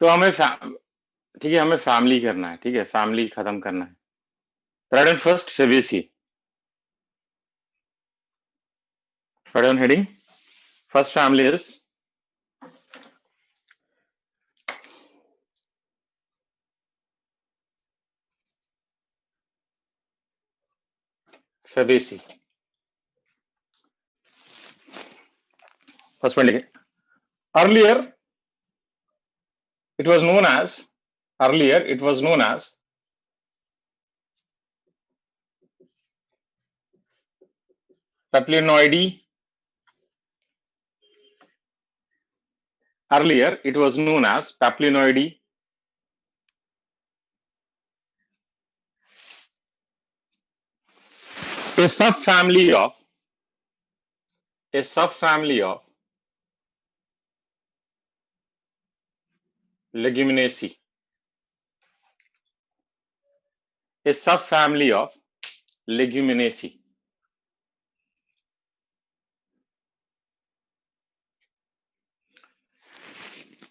तो हमें ठीक है, हमें फैमिली करना है, ठीक है, फैमिली खत्म करना है। Third and first, Fabaceae. Third one heading. First family is Fabaceae. First one. Earlier, it was known as. Earlier, it was known as Papilionoideae. Earlier, it was known as Papilionoideae. A subfamily of Leguminaceae. A subfamily of Leguminaceae.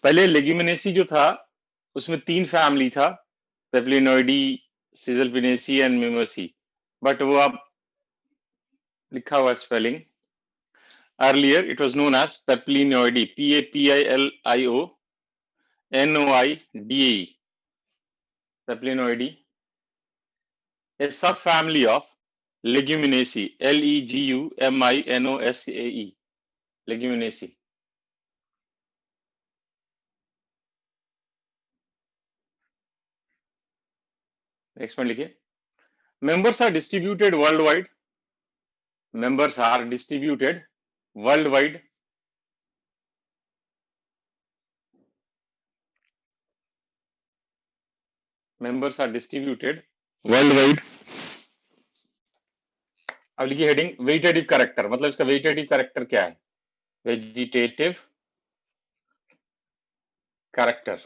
पहले Leguminosae जो था उसमें 3 family था, पेप्लिनोइडी, सिजलपिनेसी and मिमोसी, but वो अब लिखा हुआ spelling. Earlier it was known as papilionoideae, PAPILIONOIDAE, papilionoideae, a subfamily of Leguminaceae, LEGUMINOSAE, Leguminaceae. Next point लिखिए, members are distributed worldwide. Members are distributed worldwide. Members are distributed worldwide. अब लिखिए heading vegetative character, मतलब इसका vegetative character क्या है? Vegetative character,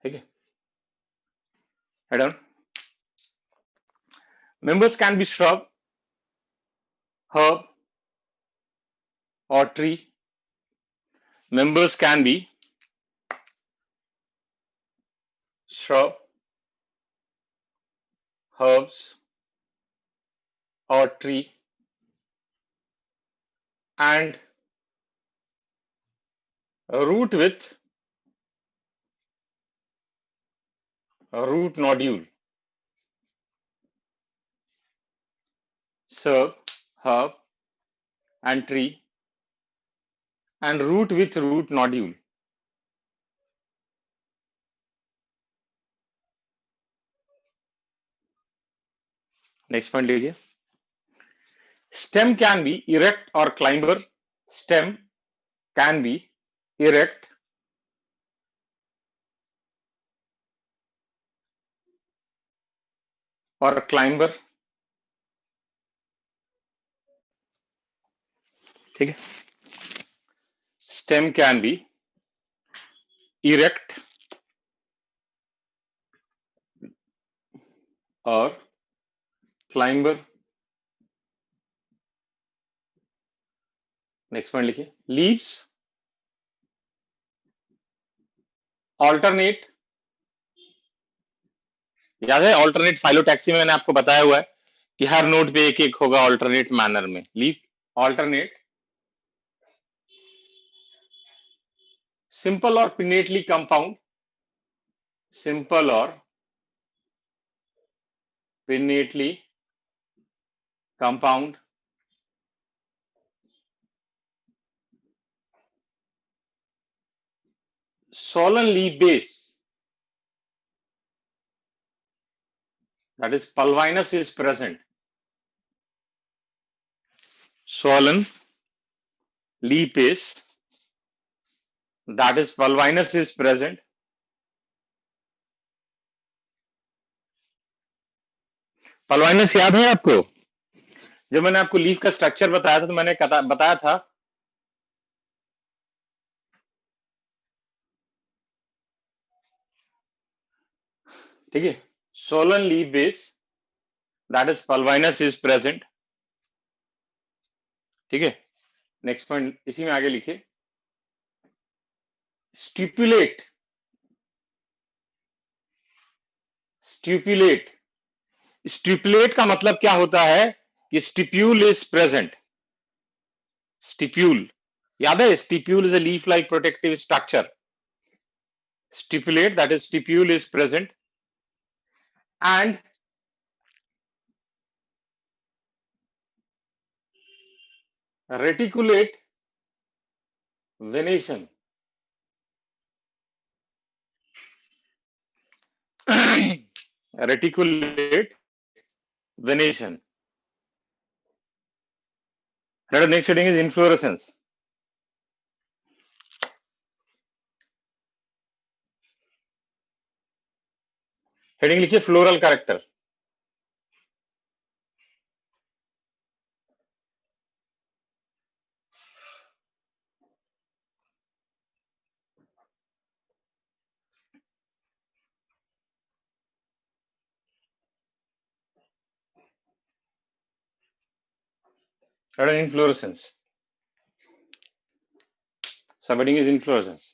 ठीक है। Head on, members can be shrub, herb or tree. Members can be shrub, herbs or tree, and root with root nodule. Shrub, herb and tree, and root with root nodule. Next point लीजिए, stem can be erect or climber. Stem can be erect or climber, ठीक है। Stem can be erect or climber. Next point लिखिए, leaves alternate, याद है alternate phyllotaxy में मैंने आपको बताया हुआ है कि हर नोड पे एक एक होगा ऑल्टरनेट मैनर में। लीव ऑल्टरनेट सिंपल और पिनेटली कंपाउंड, सिंपल और pinnately compound, swollen leaf base, that is pulvinus is present. Swollen leaf base, that is pulvinus is present. पल्वाइनस याद है आपको? जब मैंने आपको लीफ का स्ट्रक्चर बताया था तो मैंने बताया था ठीक है, swollen leaf base, that is pulvinus is present, ठीक है। नेक्स्ट पॉइंट इसी में आगे लिखिए, स्टिपुलेट, स्टिपुलेट, स्टिपुलेट का मतलब क्या होता है कि स्टिप्यूल इज प्रेजेंट। स्टिप्यूल याद है, stipule is a leaf like protective structure. Stipulate, that is stipule is present, and reticulate venation. Reticulate venation. The next heading is inflorescence. Heading लिखिए floral character. Heading inflorescence. Subheading is inflorescence.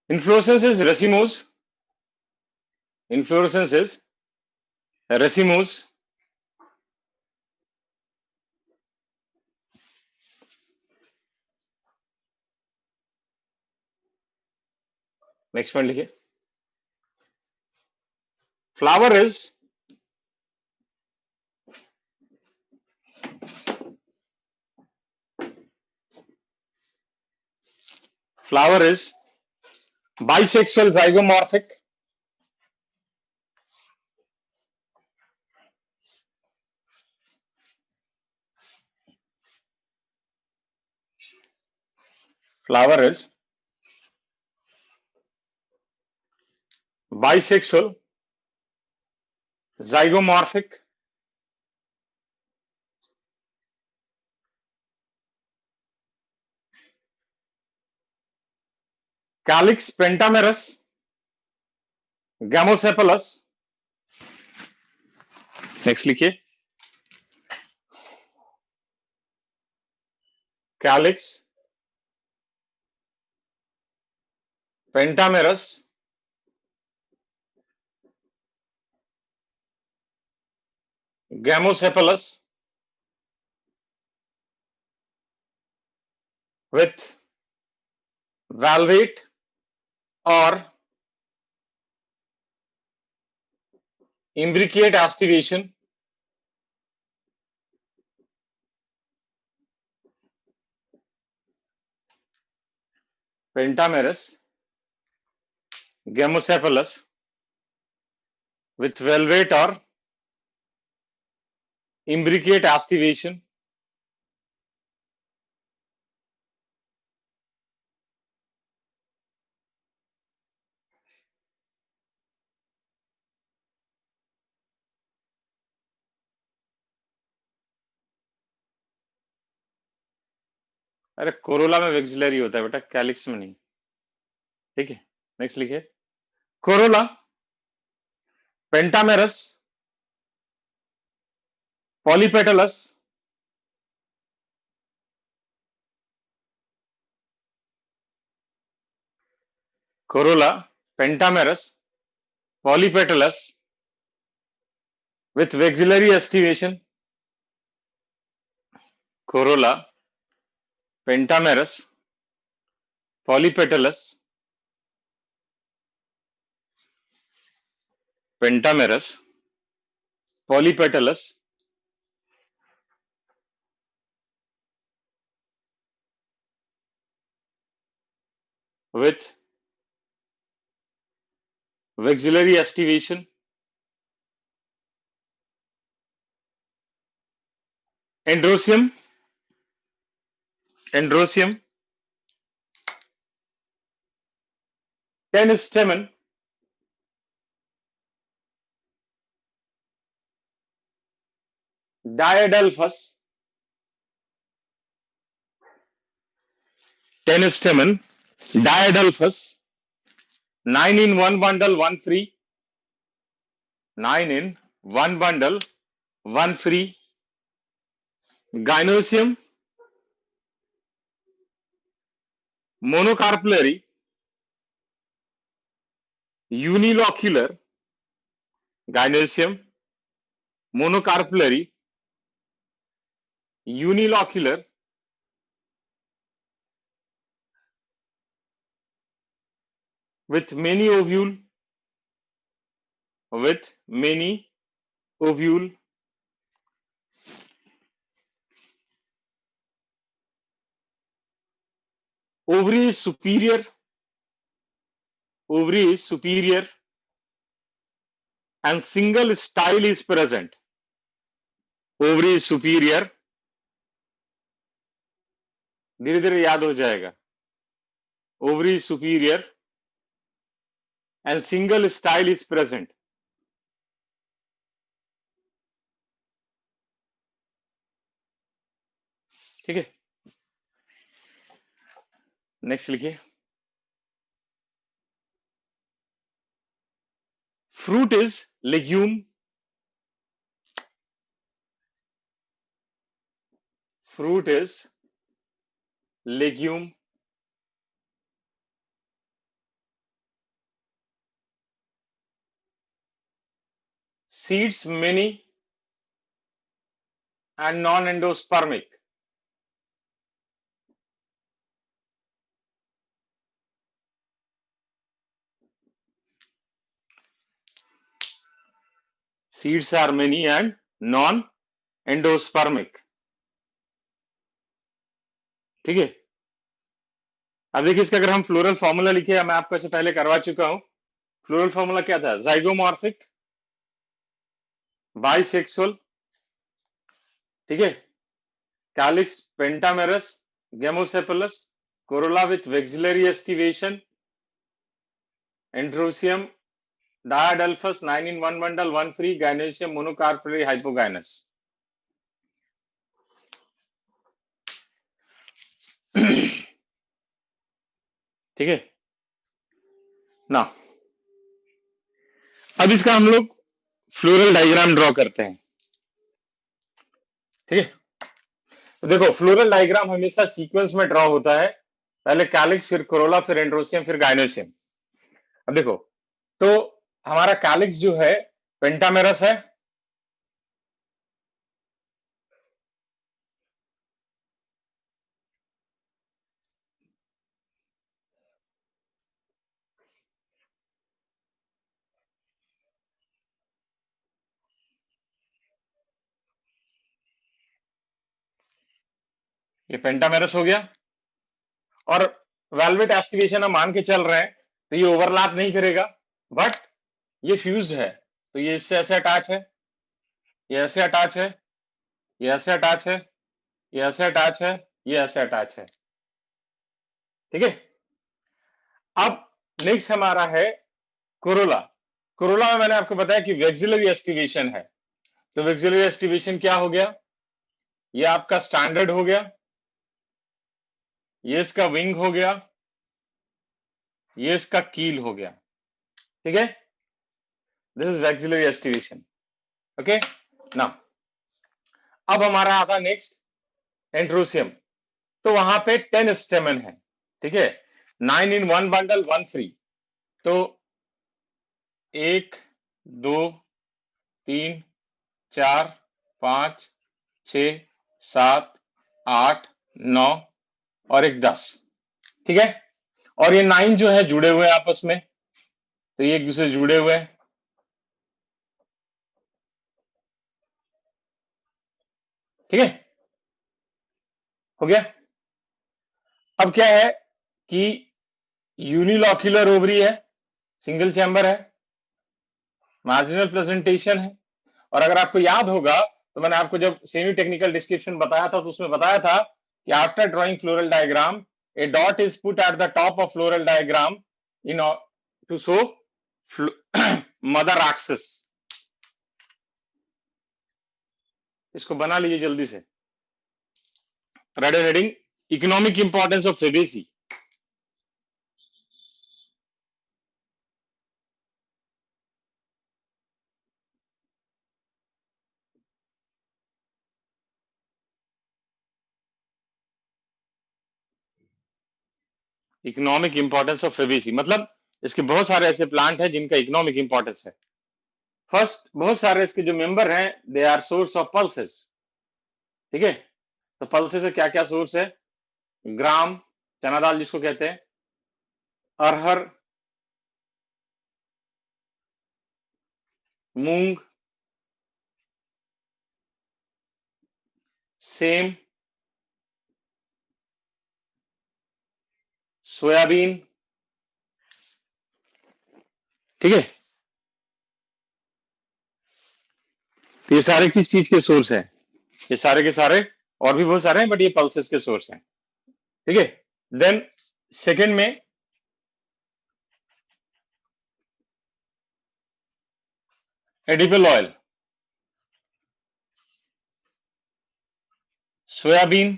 Inflorescence is racemose. Inflorescence is racemose. Next one लिखिए। Flower is bisexual zygomorphic. Flower is bisexual zygomorphic. Calyx pentamerous. Gamosepalous. Next लिखिए। Calyx pentamerous gamosepalous with valvate or imbricate aestivation. Pentamerous gamocephalus with valvate or imbricate aestivation. अरे Corolla में vexillary होता है बेटा, calyx में नहीं। ठीक है, नेक्स्ट लिखिए। Corolla pentamerous polypetalous Corolla pentamerous polypetalous with vexillary estivation. Corolla pentamerous polypetalous pentamerous polypetalous with vexillary estivation. Androsium ten stamen diadelphus. Ten stamen diadelphus. 9 in one bundle, one free. 9 in one bundle, one free. Gynosium monocarpellary, unilocular, gynoecium, monocarpellary, unilocular, with many ovule, ovary is superior, and single style is present. Ovary is superior, धीरे धीरे याद हो जाएगा. Ovary is superior and single style is present. ठीक है, next लिखिए. Fruit is legume. Fruit is legume. Seeds many and non-endospermic. Seeds are many and non-endospermic. ठीक है. अब देखिए इसका अगर हम फ्लोरल फॉर्मूला लिखे, मैं आपको ऐसे पहले करवा चुका हूं. फ्लोरल फॉर्मूला क्या था? जाइगोमॉर्फिक, बाइसेक्सुअल, ठीक है, calyx pentamerous, gamosepalous, corolla with vexillary aestivation, androecium, diadelphous, 9 in 1 bundle, 1 free, gynoecium, monocarpellary, hypogynous. ठीक है ना. अब इसका हम लोग फ्लोरल डायग्राम ड्रॉ करते हैं. ठीक है, तो देखो फ्लोरल डायग्राम हमेशा सीक्वेंस में ड्रॉ होता है. पहले कैलिक्स, फिर कोरोला, फिर एंड्रोसियम, फिर गाइनोसियम. अब देखो, तो हमारा कैलिक्स जो है पेंटामेरस है, ये पेंटामेरस हो गया. और वेलवेट एस्टिवेशन हम मान के चल रहे हैं, तो ये ओवरलैप नहीं करेगा, बट ये फ्यूज्ड है. तो ये इससे ऐसे अटैच है, ये ऐसे अटैच है, ये ऐसे अटैच है, ये ऐसे अटैच है, ये ऐसे अटैच है. ठीक है. अब नेक्स्ट हमारा है कोरोला. कोरोला में मैंने आपको बताया कि वेक्सिलरी एस्टिवेशन है. तो वेक्सिलरी एस्टिवेशन क्या हो गया? ये आपका स्टैंडर्ड हो गया, ये इसका विंग हो गया, ये इसका कील हो गया. ठीक है, this is vexillary aestivation. Okay ना. अब हमारा आता नेक्स्ट एंड्रोसियम. तो वहां पे 10 स्टेमन है. ठीक है, 9 in 1 bundle, 1 free. तो 1 2 3 4 5 6 7 8 9 और एक 10. ठीक है, और ये 9 जो है जुड़े हुए हैं आपस में, तो ये एक दूसरे से जुड़े हुए हैं. ठीक है, हो गया. अब क्या है कि यूनिलॉक्यूलर ओवरी है, सिंगल चैम्बर है, मार्जिनल प्रेजेंटेशन है. और अगर आपको याद होगा तो मैंने आपको जब सेमी टेक्निकल डिस्क्रिप्शन बताया था, तो उसमें बताया था कि after drawing floral diagram a dot is put at the top of floral diagram in to show mother axis. इसको बना लीजिए जल्दी से. Red heading, economic importance of Fabaceae. Economic importance of Fabaceae, मतलब इसके बहुत सारे ऐसे प्लांट हैं जिनका इकोनॉमिक इंपॉर्टेंस है। फर्स्ट, बहुत सारे इसके जो मेंबर हैं they are source of pulses. ठीक है, तो पल्सेस से क्या क्या सोर्स है? ग्राम, चना दाल जिसको कहते हैं, अरहर, मूंग, सेम, सोयाबीन। ठीक है, तो ये सारे किस चीज के सोर्स हैं? ये सारे के सारे, और भी बहुत सारे हैं, बट ये पल्सेस के सोर्स हैं। ठीक है, देन सेकंड में edible oil, soybean,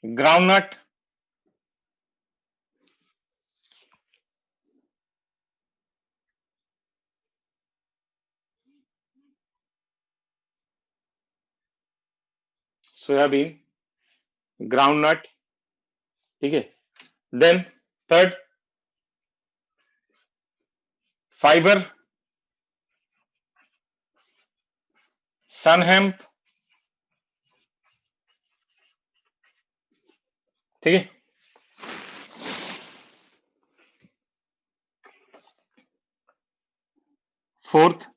groundnut, soybean, groundnut. ठीक है, देन थर्ड फाइबर, सन हेम्प। ठीक है, फोर्थ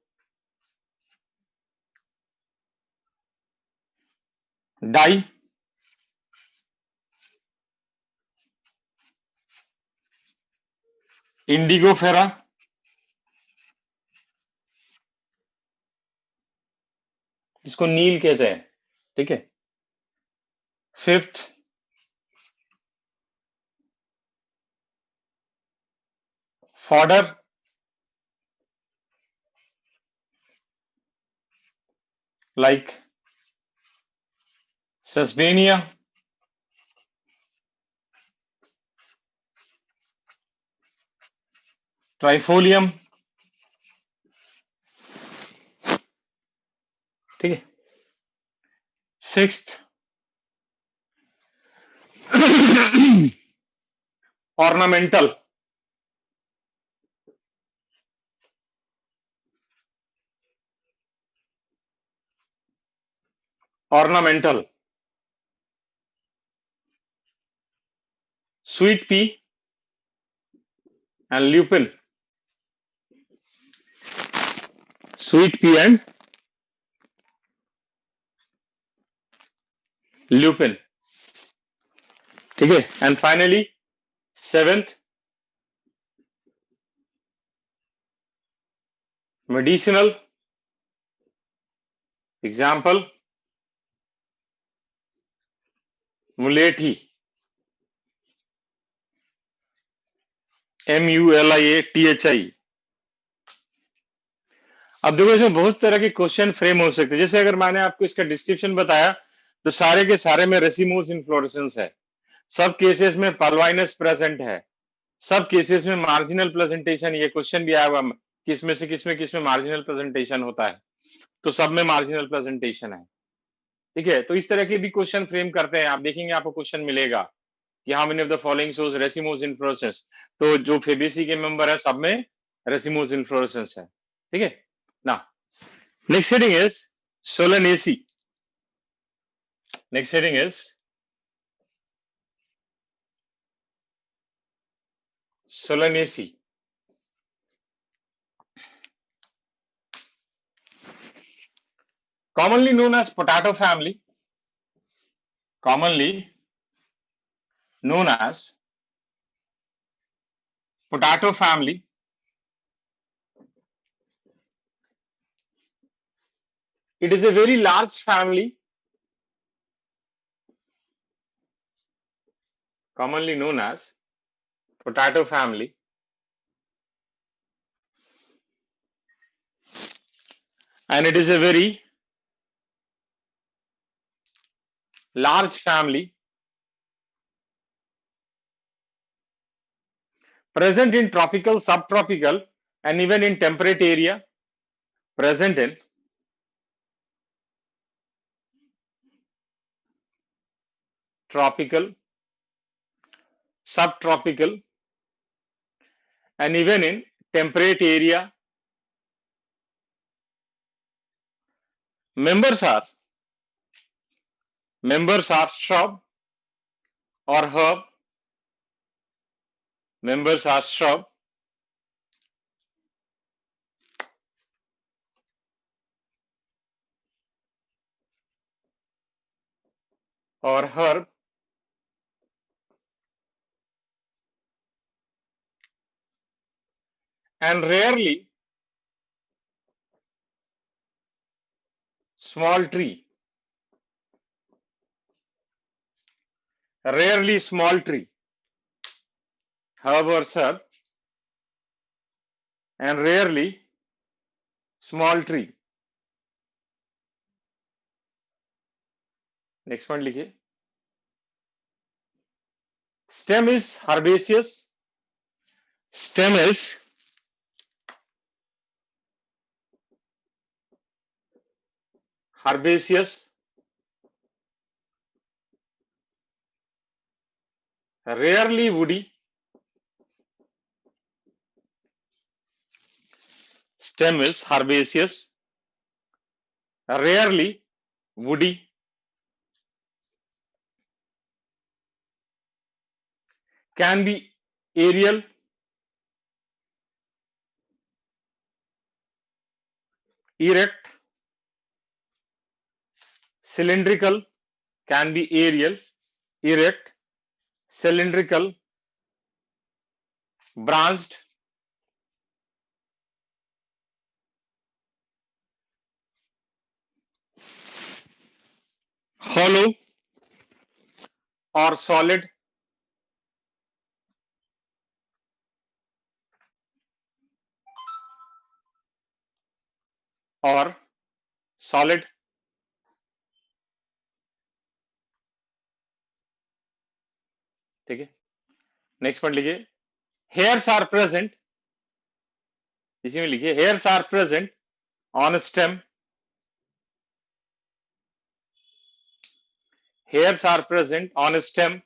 डाई, इंडिगो फेरा, जिसको नील कहते हैं। ठीक है, fifth fodder, like sesbania, trifolium. ठीक है, sixth ornamental, ornamental, sweet pea and lupin, sweet pea and lupin. ठीक है, and finally seventh medicinal, example mulethi, MULIATHI। अब देखो, इसमें बहुत तरह के क्वेश्चन फ्रेम हो सकते हैं। जैसे अगर मैंने आपको इसका डिस्क्रिप्शन बताया, तो सारे के सारे में रेसिमोस इन्फ्लोरेसेंस है, सब केसेस में पल्वाइनस प्रेजेंट है, सब केसेस में मार्जिनल प्रेजेंटेशन। ये क्वेश्चन भी आया हुआ, किसमें मार्जिनल प्रेजेंटेशन होता है, तो सब में मार्जिनल प्रेजेंटेशन है। ठीक है, तो इस तरह के भी क्वेश्चन फ्रेम करते हैं। आप देखेंगे आपको क्वेश्चन मिलेगा कि how many of the following shows racemose inflorescence, तो जो फेबेसी के मेंबर है सब में रेसिमोस इन्फ्लोरेसेंस है। ठीक है ना, next heading is Solanaceae. Next heading is Solanaceae. Commonly known as potato family, commonly known as potato family. It is a very large family, commonly known as potato family. And it is a very large family present in tropical, subtropical, and even in temperate area. Present in tropical, subtropical, and even in temperate area. Members are shrub or herb. Members are shrub or herb, and rarely small tree. Rarely small tree. Herb or shrub, and rarely small tree. Next one लिखिए. Stem is herbaceous. Stem is herbaceous, rarely woody. Stem is herbaceous, rarely woody. Can be aerial, erect, cylindrical. Can be aerial, erect, cylindrical, branched, hollow, or solid. Or solid. ठीक है. Next पढ़ लीजिए. Hairs are present. इसी में लिखिए hairs are present on stem. Hairs are present on stem.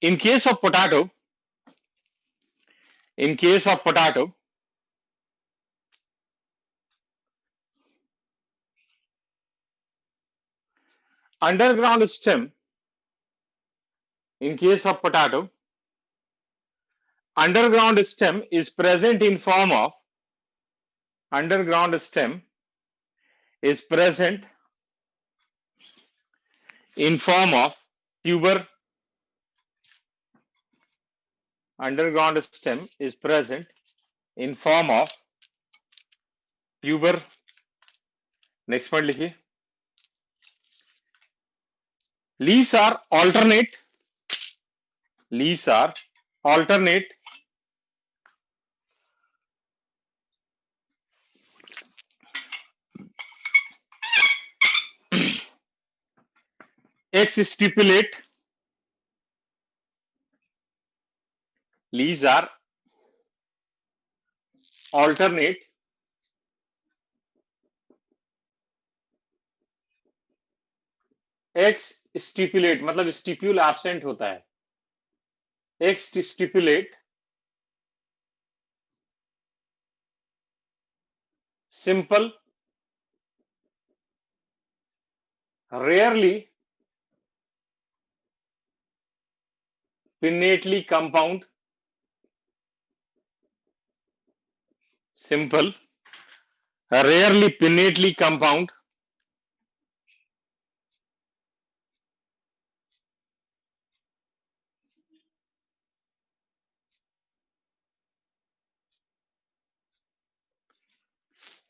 In case of potato, underground stem. In case of potato, underground stem is present in form of underground stem is present in form of tuber. Underground stem is present in form of tuber. Next one लिखिए. Leaves are alternate. Leaves are alternate. Exstipulate. Leaves are alternate. Exstipulate मतलब stipule absent होता है. Exstipulate, simple, rarely, pinnately compound. Simple, rarely pinnately compound.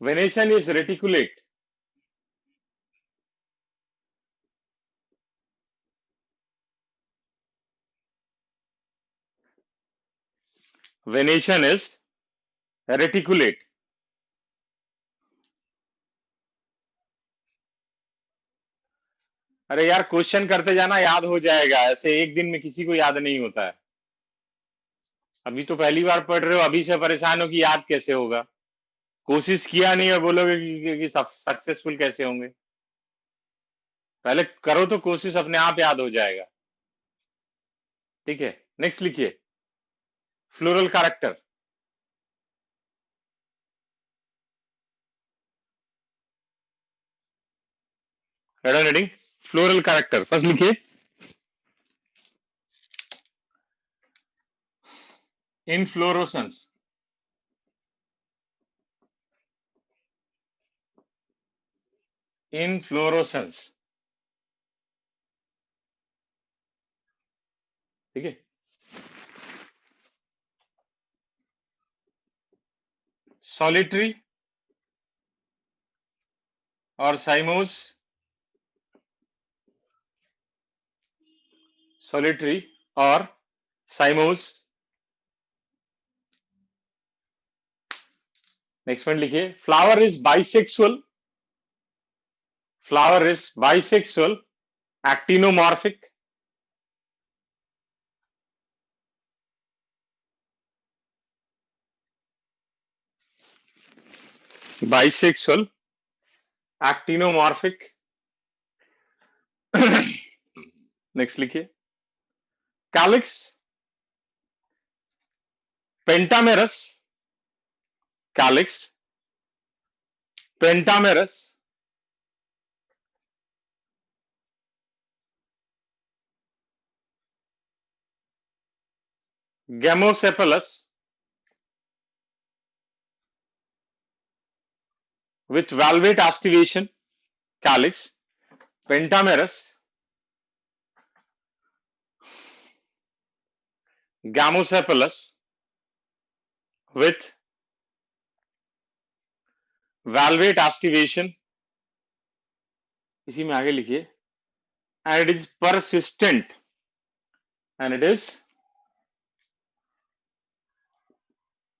Venation is reticulate. Venation is reticulate. अरे यार question करते जाना, याद हो जाएगा. ऐसे एक दिन में किसी को याद नहीं होता है. अभी तो पहली बार पढ़ रहे हो, अभी से परेशान हो कि याद कैसे होगा. कोशिश किया नहीं है बोलोगे कि सक्सेसफुल कैसे होंगे? पहले करो तो कोशिश अपने आप याद हो जाएगा। ठीक है, नेक्स्ट लिखिए, floral character. Ready, floral character first लिखिए, इनफ्लोरोसेंस। इनफ्लोरोसेंस, ठीक है। सॉलिटरी और साइमोस, सॉलिटरी और साइमोस। नेक्स्ट पॉइंट लिखिए, flower is bisexual, flower is bisexual, actinomorphic, bisexual, actinomorphic. Next लिखिए, calyx pentamerous, calyx pentamerous, gamosepalous with valvate aestivation, calyx, pentamerous, gamocephalus with valvate aestivation, इसी में आगे लिखिए, and it is persistent, and it is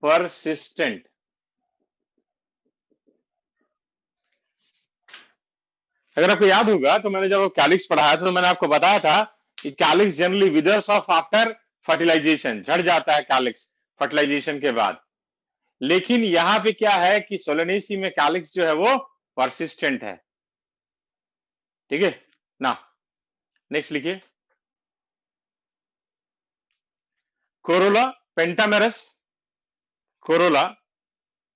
persistent. अगर आपको याद होगा तो मैंने जब वो कैलिक्स पढ़ाया था तो मैंने आपको बताया था कि calyx generally withers off after fertilization, झड़ जाता है कैलिक्स फर्टिलाइजेशन के बाद। लेकिन यहां पे क्या है कि सोलेनेसी में कैलिक्स जो है वो परसिस्टेंट है। ठीक है ना, नेक्स्ट लिखिए, Corolla pentamerous, Corolla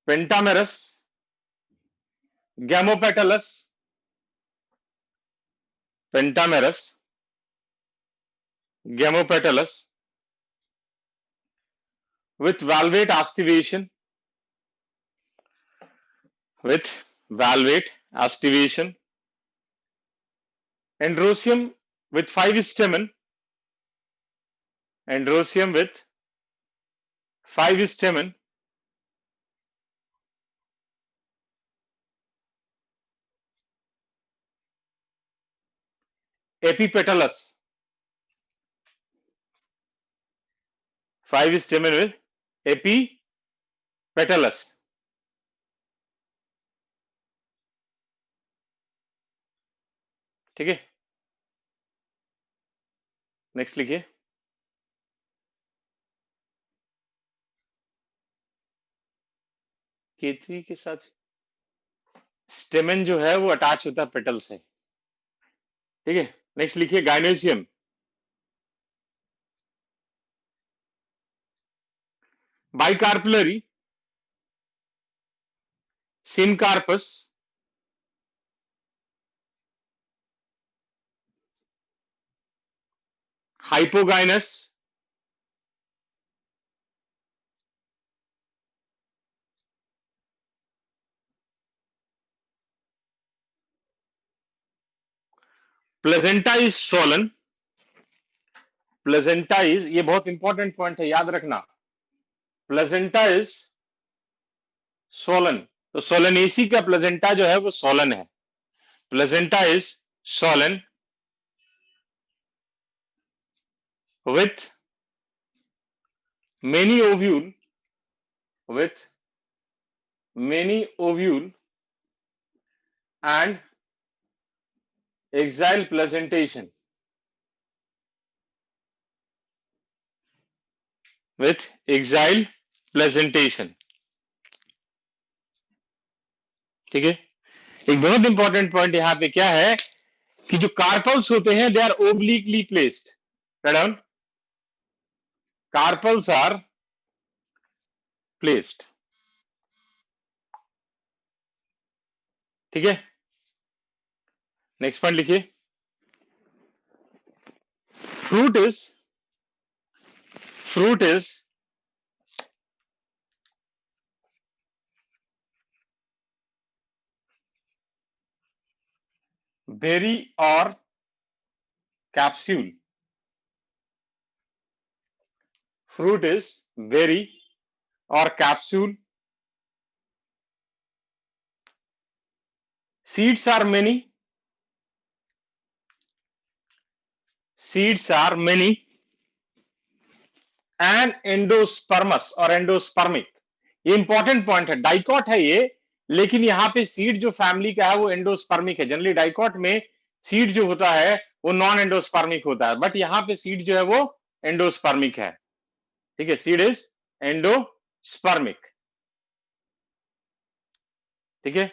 pentamerous, gamopetalous, pentamerous, gamopetalous with valvate aestivation, with valvate aestivation, androsium with 5 stamen, androsium with 5 stamen, epipetalus, 5 stamen with epipetalus। ठीक है, नेक्स्ट लिखिए, केतरी के साथ स्टेमेन जो है वो अटैच होता है पेटल से। ठीक है, नेक्स्ट लिखिए, gynoecium, bicarpellary, syncarpous, hypogynous, placenta is swollen, placenta is, ये बहुत इंपॉर्टेंट पॉइंट है, याद रखना, प्लेजेंटा इज सोलन। तो सोलनेसी का प्लेजेंटा जो है वो सोलन है, placenta is Solan with many ovule, with many ovule and axile placentation, with axile placentation। ठीक है। एक बहुत इंपॉर्टेंट पॉइंट यहाँ पे क्या है कि जो कार्पल्स होते हैं they are obliquely placed. Down, carpels are placed. ठीक है, नेक्स्ट पॉइंट लिखिए। फ्रूट इज बेरी और capsule. fruit is berry or capsule. Seeds are many. Seeds are many and endospermous और endospermic। ये इंपॉर्टेंट पॉइंट है, dicot है ये, लेकिन यहाँ पे सीड जो फैमिली का है वो एंडोस्पर्मिक है। जनरली डाइकॉट में सीड जो होता है वो नॉन एंडोस्पर्मिक होता है, बट यहाँ पे सीड जो है वो एंडोस्पर्मिक है। ठीक है, सीड इज एंडोस्पर्मिक। ठीक है,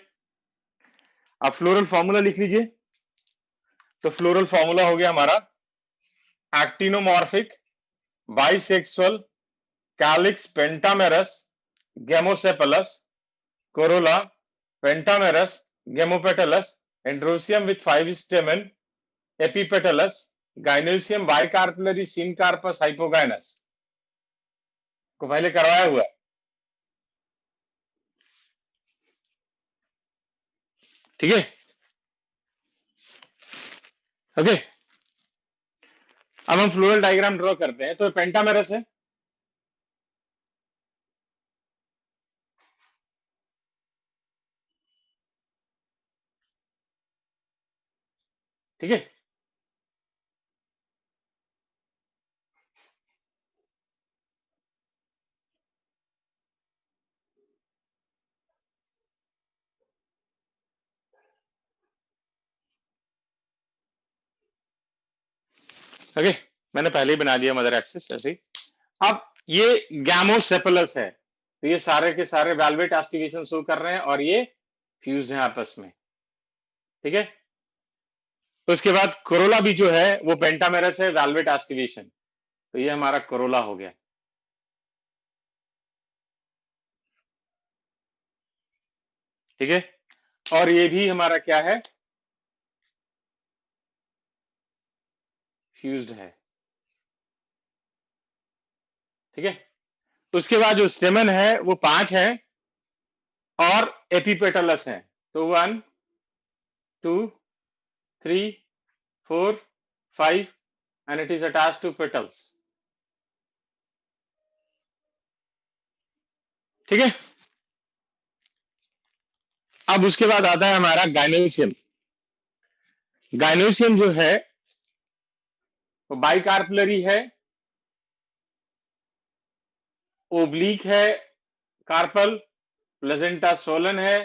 अब फ्लोरल फॉर्मूला लिख लीजिए। तो फ्लोरल फॉर्मूला हो गया हमारा actinomorphic bisexual calyx pentamerous gamosepalous corolla pentamerous gemopetalous androsium with 5 stamen epipetalous gynoecium bicarpellary syncarpus hypogynous को पहले करवाया हुआ। ठीक है, ओके। अब हम फ्लोरल डायग्राम ड्रॉ करते हैं। तो पेंटामेरस है, ठीक है। ओके, मैंने पहले ही बना दिया मदर एक्सिस ऐसे ही। अब ये गैमोसेपलस है, तो ये सारे के सारे वेलवेट एस्टिवेशन शो कर रहे हैं और ये फ्यूज्ड हैं आपस में। ठीक है, तो इसके बाद कोरोला भी जो है वो पेंटामेरस है, वेलवेट एस्टिवेशन। तो ये हमारा कोरोला हो गया। ठीक है, और ये भी हमारा क्या है, फ्यूज्ड है। ठीक है, तो उसके बाद जो स्टेमन है वो 5 है और एपिपेटलस है। तो 1 2 3 4 5 and it is attached to petals. ठीक है, अब उसके बाद आता है हमारा गाइनोसियम। गाइनोसियम जो है वो बाइकार्पलरी है, ओब्लिक है, कार्पल, प्लेजेंटा सोलन है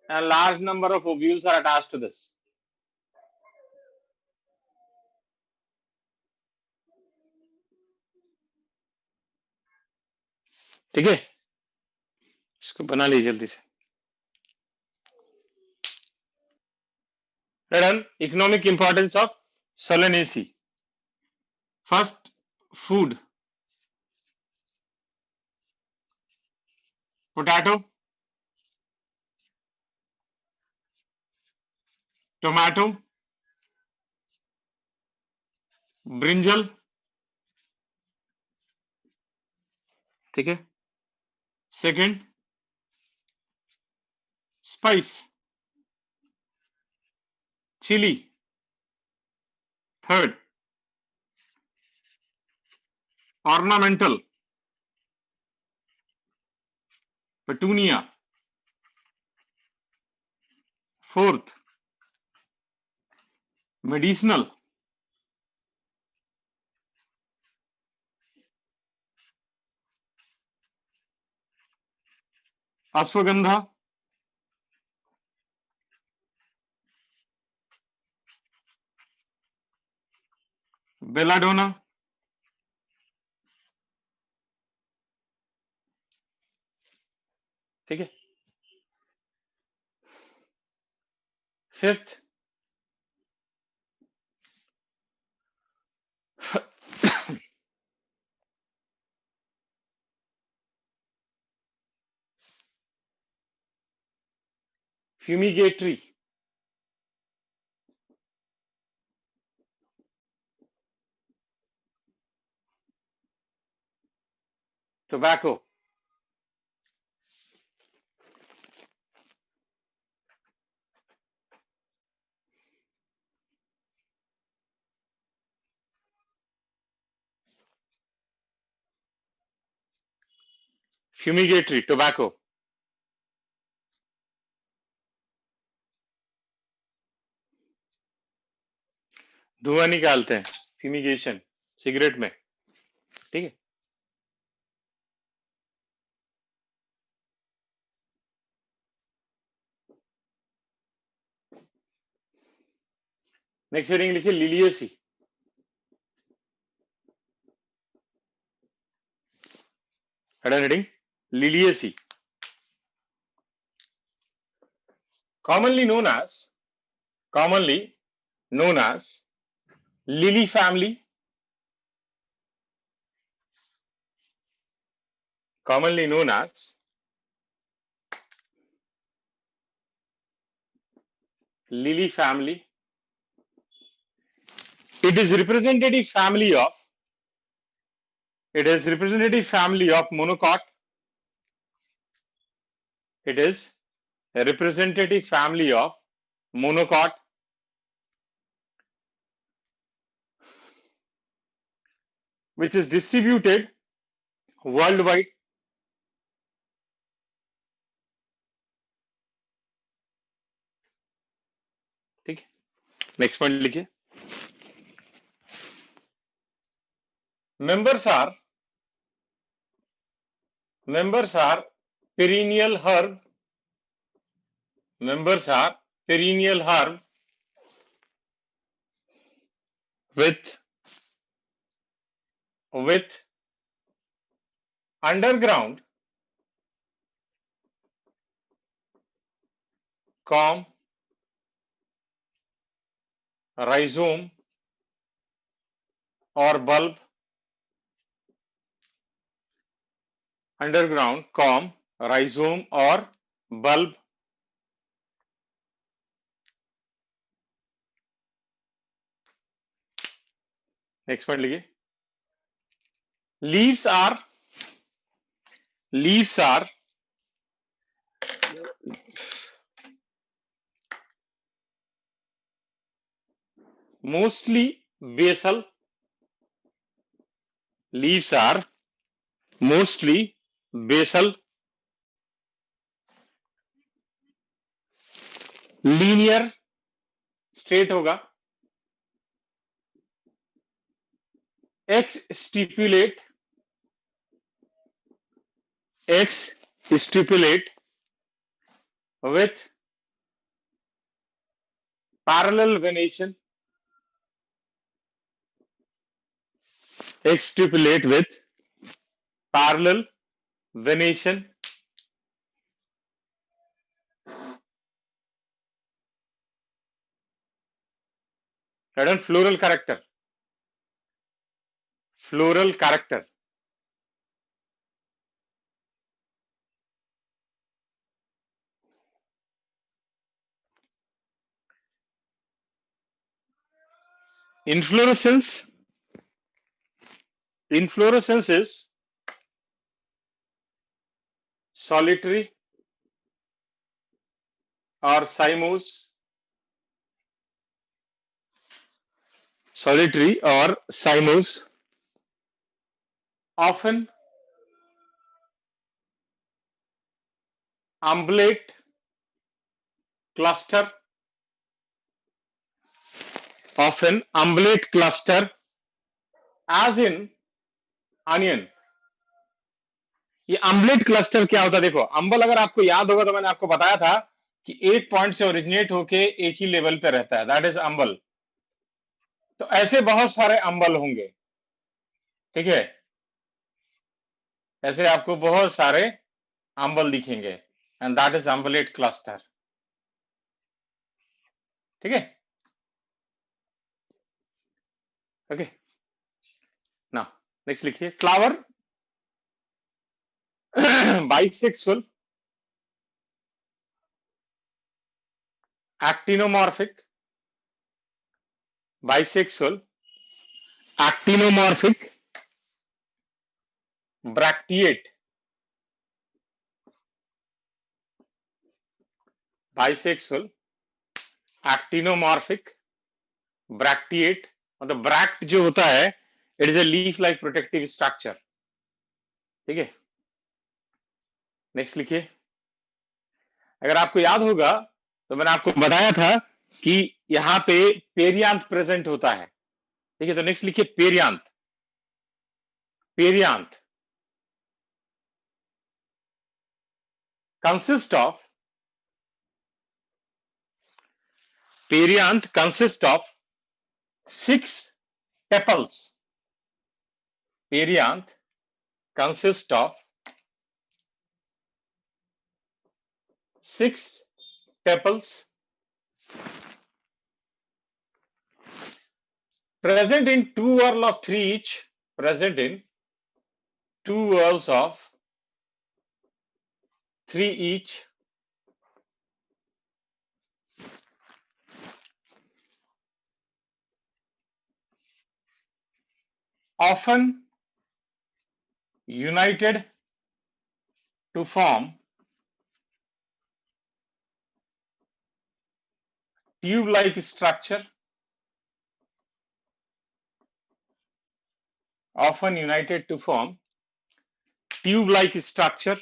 and large number of ovules are attached to this। ठीक है, इसको बना लीजिए जल्दी से। Done. Economic importance of Solanaceae. First, food. Potato, tomato, brinjal। ठीक है, second spice, chilli. Third ornamental, petunia. Fourth medicinal, ashwagandha. Belladonna. ठीक है, Fifth, fumigatory. Tobacco. Fumigatory, tobacco. धुआं निकालते हैं, फ्यूमिगेशन, सिगरेट में, ठीक है। नेक्स्ट हेडिंग लिखिए Liliaceae. Heading Liliaceae, commonly known as lily family, commonly known as lily family. It is representative family of monocot. It is a representative family of monocot, which is distributed worldwide. ठीक है, next point लिखिए। Members are perennial herb. Members are perennial herb with underground corm, rhizome or bulb. Underground corm, rhizome or bulb. Next point लिखिए। Leaves are mostly basal. Leaves are mostly basal, linear, straight होगा। X stipulate with parallel venation. X stipulate with parallel venation. And floral character. Floral character. Inflorescence is solitary or cymose. Solitary or cymose. Often umbellate cluster. Often umbellate cluster, as in onion. ये umbellate cluster क्या होता है? देखो, अम्बल अगर आपको याद होगा तो मैंने आपको बताया था कि एक पॉइंट से ओरिजिनेट होके एक ही लेवल पे रहता है, दैट इज अम्बल। तो ऐसे बहुत सारे अम्बल होंगे, ठीक है, ऐसे आपको बहुत सारे अम्बल दिखेंगे, and that is umbellate cluster. ठीक है, ओके। ना नेक्स्ट लिखिए, flower bisexual, actinomorphic, bisexual, actinomorphic, bracteate, bisexual, actinomorphic, bracteate. मतलब ब्रैक्ट जो होता है, it is a leaf like protective structure, ठीक है। नेक्स्ट लिखिए, अगर आपको याद होगा तो मैंने आपको बताया था कि यहां पे पेरियांत प्रेजेंट होता है, ठीक है। तो नेक्स्ट लिखिए, perianth, perianth consist of, perianth consist of 6 tepals, perianth consists of 6 tepals present in 2 whorls of 3 each, present in 2 whorls of 3 each, often united to form tube-like structure, often united to form tube-like structure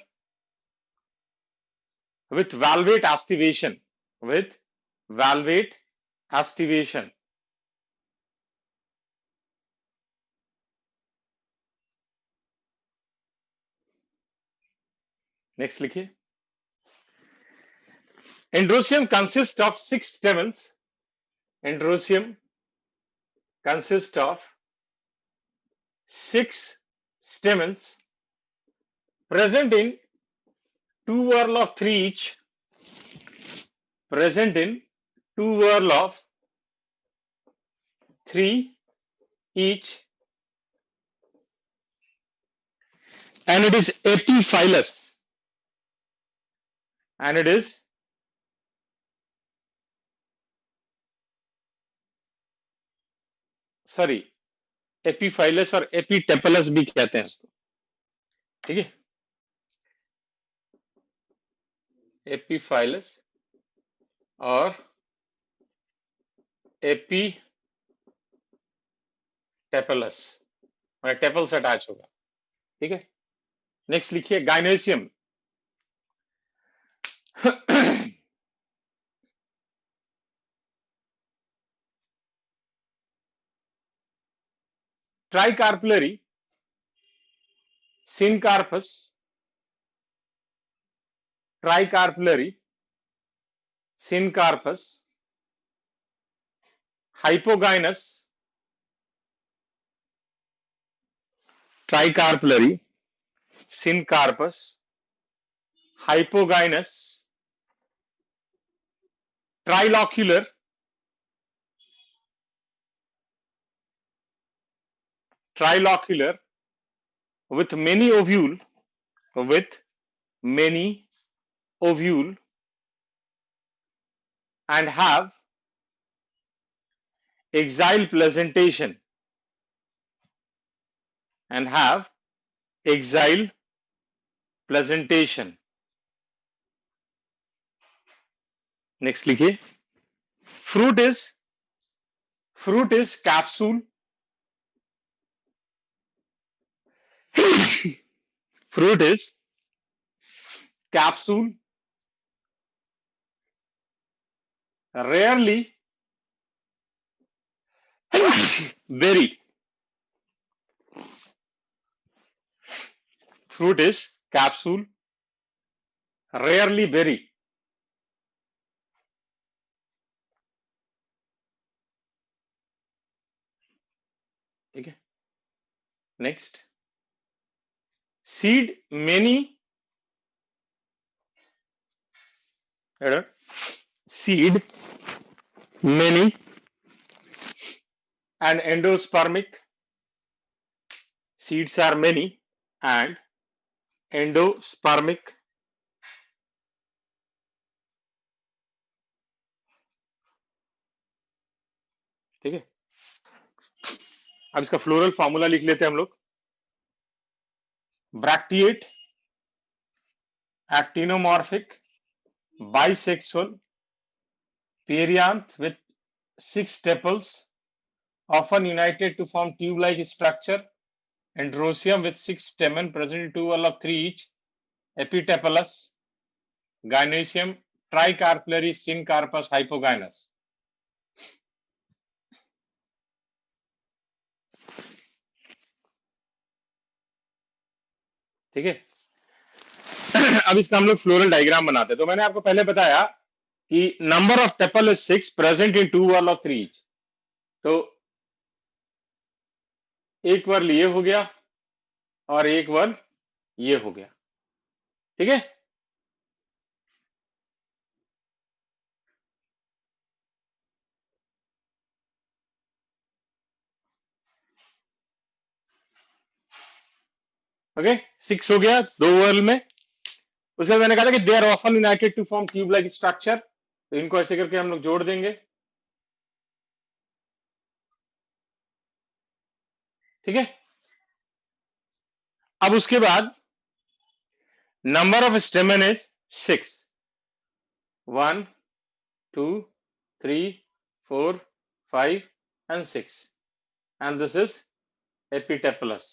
with valvate aestivation, with valvate aestivation. Next लिखिए, Androsium consists of 6 stamens. Androsium consists of 6 stamens present in 2 whorls of 3 each, present in 2 whorls of 3 each, and it is epiphyllous, and it is sorry epiphyllous और एपीटेपलस भी कहते हैं इसको, ठीक है। Epiphyllous और एपीटेपलस, मतलब टेपल से अटैच होगा, ठीक है। नेक्स्ट लिखिए, gynoecium ट्राइकार्पुलरी, syncarpus, tricarpillary, syncarpus, hypogynous, tricarpillary, syncarpus, hypogynous, trilocular, trilocular, with many ovule, with many ovule, and have axile placentation, and have axile placentation. Next लिखिए, fruit is capsule, fruit is capsule, rarely berry, fruit is capsule, rarely berry, ठीक है। Next, seed many, seed many, and endospermic seeds are many and endospermic ठीक है। अब इसका floral formula लिख लेते हैं हम लोग। Bracteate, actinomorphic, bisexual, perianth with 6 tepals, often united to form tube-like structure, androsium with 6 stamen present in 2 valve of 3 each, epitepalous, gynoecium, tricarpillary, syncarpus, hypogynous. ठीक है। अब इसका हम लोग फ्लोरल डायग्राम बनाते हैं। तो मैंने आपको पहले बताया कि number of tepal is 6 present in 2 valve of 3 each। तो एक वर्ल ये हो गया और एक वर्ल ये हो गया। ठीक है। ओके, 6 हो गया 2 वर्ल में। उसके बाद मैंने कहा था कि they are often united to form tube like structure, तो इनको ऐसे करके हम लोग जोड़ देंगे। ठीक है। अब उसके बाद number of स्टेमन is 6, 1 2 3 4 5 and 6, and this is epitepalous।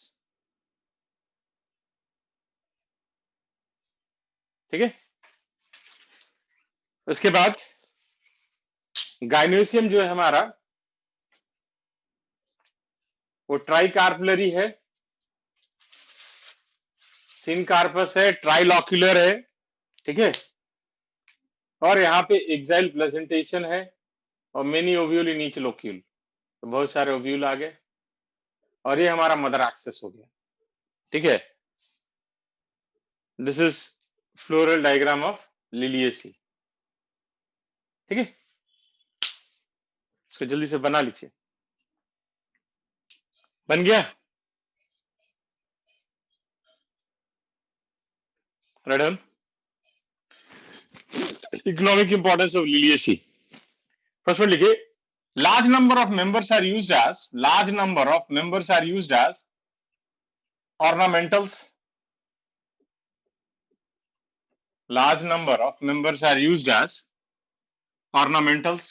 ठीक है। उसके बाद गाइनोसियम जो है हमारा वो ट्राइकार्पुलरी है, सिनकार्पस है, ट्राइलॉक्यूलर है। ठीक है। और यहाँ पे एक्साइल प्रेजेंटेशन है और many ovule in each locule, तो बहुत सारे ओव्यूल आ गए और ये हमारा मदर एक्सेस हो गया। ठीक है। This is floral diagram of Liliaceae. ठीक है। इसको जल्दी से बना लीजिए। बन गया? रेडन, economic importance of Liliaceae. First one लिखिए, large number of members are used as ornamentals. Large number of members are used as ornamentals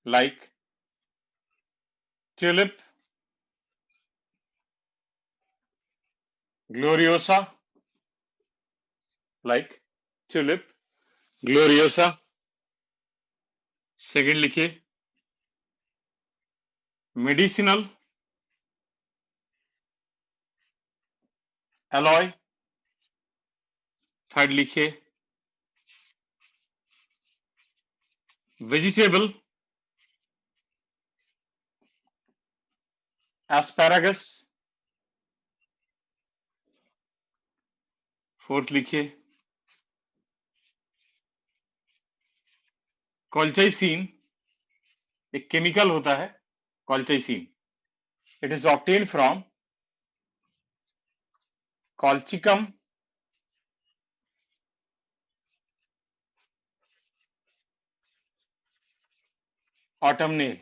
like tulip, gloriosa, like tulip, gloriosa. Second लिखिए, मेडिसिनल, एलॉय। थर्ड लिखिए, vegetable, asparagus. Fourth लिखिए, colchicine, एक chemical होता है colchicine. It is obtain from colchicum autumnale.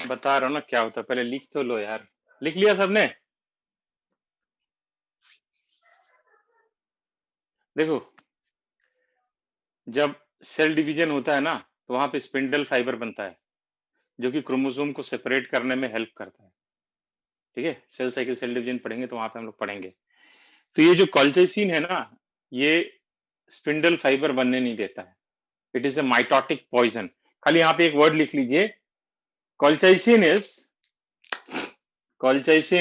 बता रहा हूं ना क्या होता है, पहले लिख तो लो यार। लिख लिया सबने? देखो, जब सेल डिवीजन होता है ना तो वहां पे स्पिंडल फाइबर बनता है जो कि क्रोमोसोम को सेपरेट करने में हेल्प करता है। ठीक है। सेल साइकिल, सेल डिवीजन पढ़ेंगे तो वहां पे हम लोग पढ़ेंगे। तो ये जो कॉल्चाइसिन है ना, ये स्पिंडल फाइबर बनने नहीं देता है। It is a mitotic poison. खाली यहाँ पे एक वर्ड लिख लीजिए, colchicine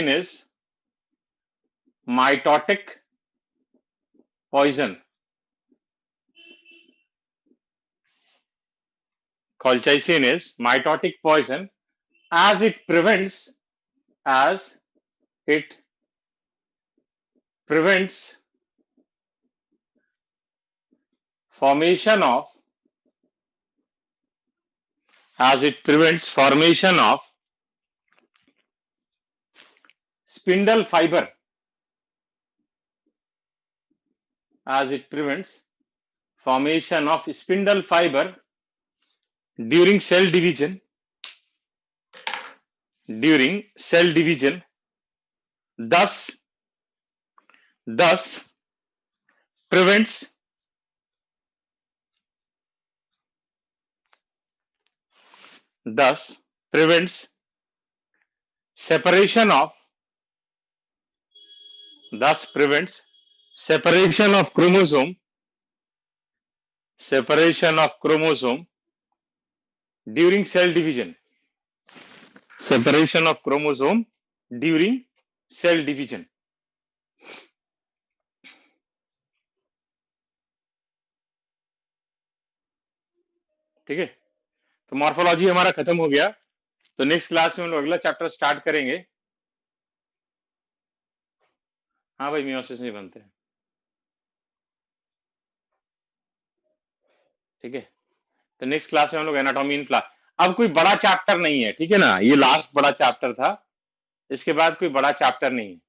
is mitotic poison. Colchicine is mitotic poison as it prevents formation of spindle fiber, during cell division, thus prevents separation of chromosome during cell division. ठीक है, तो morphology हमारा खत्म हो गया। तो नेक्स्ट क्लास में हम लोग अगला चैप्टर स्टार्ट करेंगे। हाँ भाई, मियोसिस नहीं बनते। ठीक है, तो नेक्स्ट क्लास में हम लोग एनाटॉमी इन प्लांट, अब कोई बड़ा चैप्टर नहीं है, ठीक है ना, ये लास्ट बड़ा चैप्टर था, इसके बाद कोई बड़ा चैप्टर नहीं है।